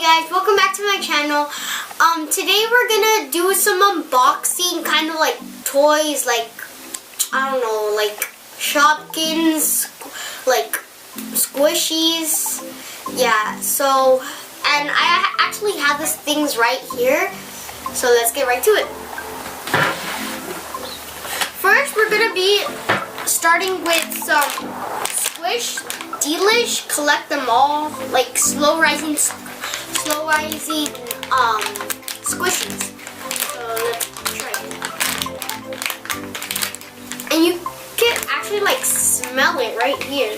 guys, welcome back to my channel. Today we're gonna do some unboxing, kind of like toys, like, I don't know, like Shopkins, like squishies. Yeah, so, and I actually have these things right here, so let's get right to it. First, we're gonna be starting with some Squish-Dee-Lish, collect them all, like slow rising squishies. So let's try it. And you can actually like smell it right here.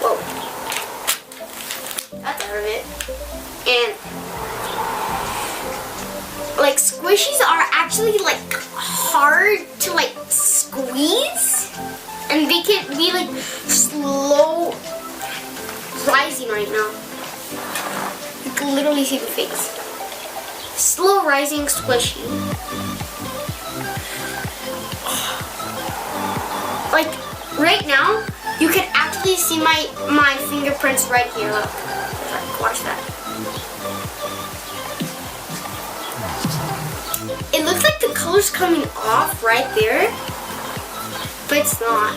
Whoa. That's out of it. And like squishies are actually like hard to like squeeze, and they can be like slow rising right now. You can literally see the face. Slow rising squishy. Like right now, you can actually see my fingerprints right here. Look, watch that. It looks like the color's coming off right there, but it's not.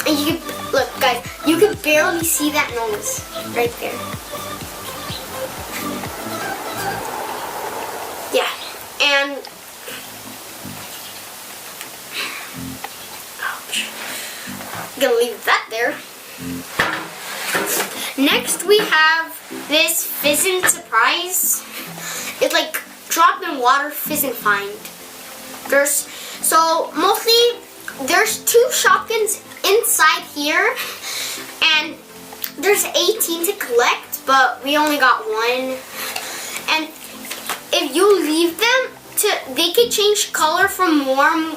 And you can, look guys, you can barely see that nose right there. Yeah, and ouch. I'm gonna leave that there. Next we have this Fizz surprise. It's like drop in water Fizz and find. There's two Shopkins inside here, and there's 18 to collect, but we only got one. And if you leave them they can change color from warm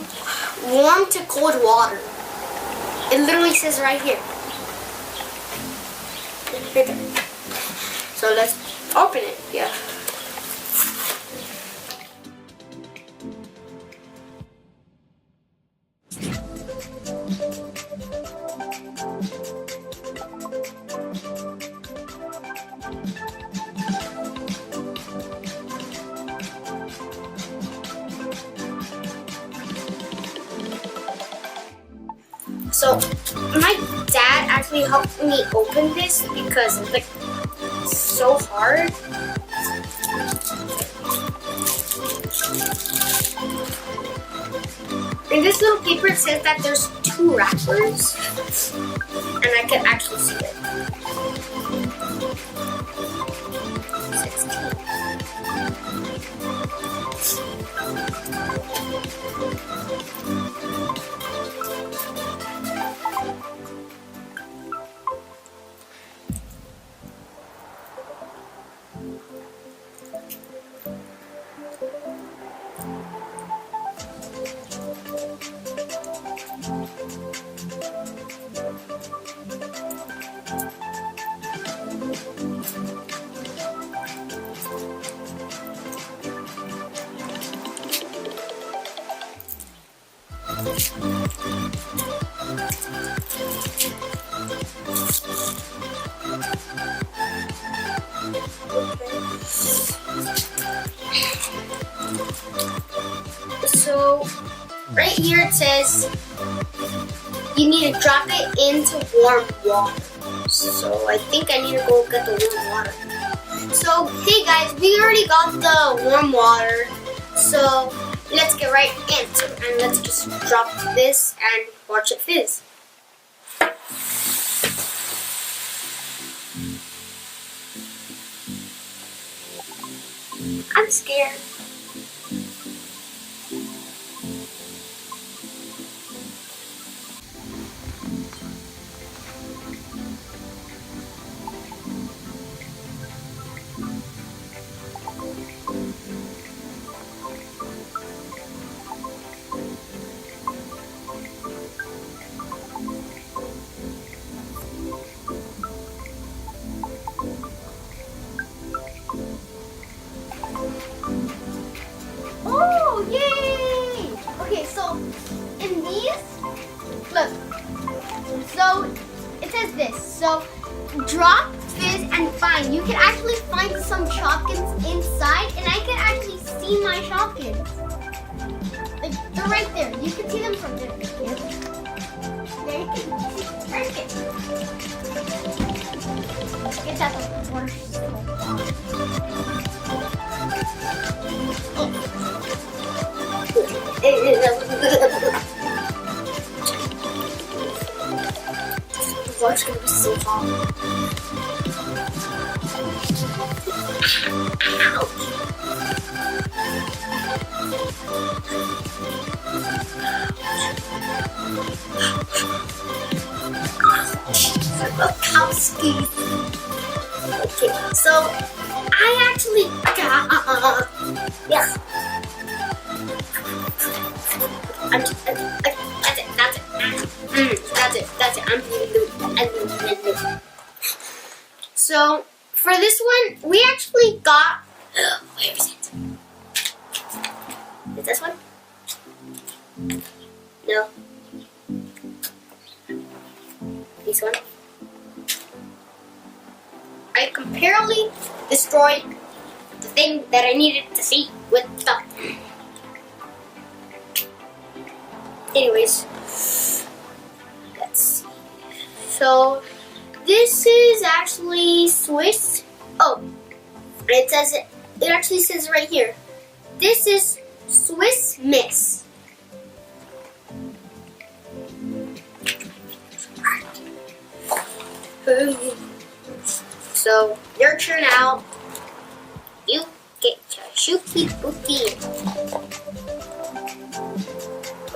to cold water. It literally says right here. Right there. So let's open it. Yeah. So my dad actually helped me open this because it's like so hard. In this little paper it says that there's 2 wrappers, and I can actually see it. 16. So right here it says you need to drop it into warm water. So I think I need to go get the warm water. So hey guys, we already got the warm water. So let's get right into it, and let's just drop this and watch it fizz. I'm scared. So drop Fizz and find. You can actually find some Shopkins inside, and I can actually see my Shopkins. Like, they're right there. You can see them from there. Yeah. There you can see right there. Get that water so hot. The water's gonna be so hot. Kowski. Okay, so I actually yeah. That's it. I'm So for this one, we actually got. Where is it? Is this one? No. This one. I completely destroyed the thing that I needed to see with stuff. Anyways, let's see. So this is actually Swiss. Oh, it says it. It actually says right here. This is Swiss Miss. So your turn out. You get your shooky booty.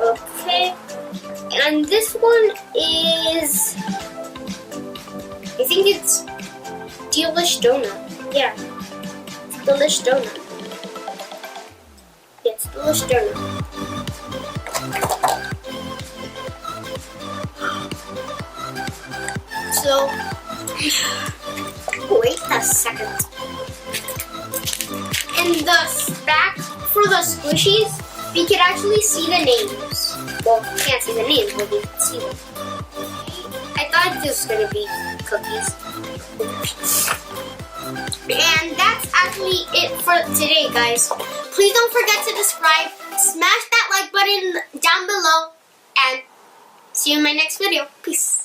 Okay, and this one is, I think it's Delish Donut. Yeah, it's Delish Donut. Yeah, it's Delish Donut. So, wait a second. In the back for the squishies, we can actually see the names. Well, you can't see the names, but we can see them. I thought this was going to be cookies. And that's actually it for today, guys. Please don't forget to subscribe, smash that like button down below, and see you in my next video. Peace.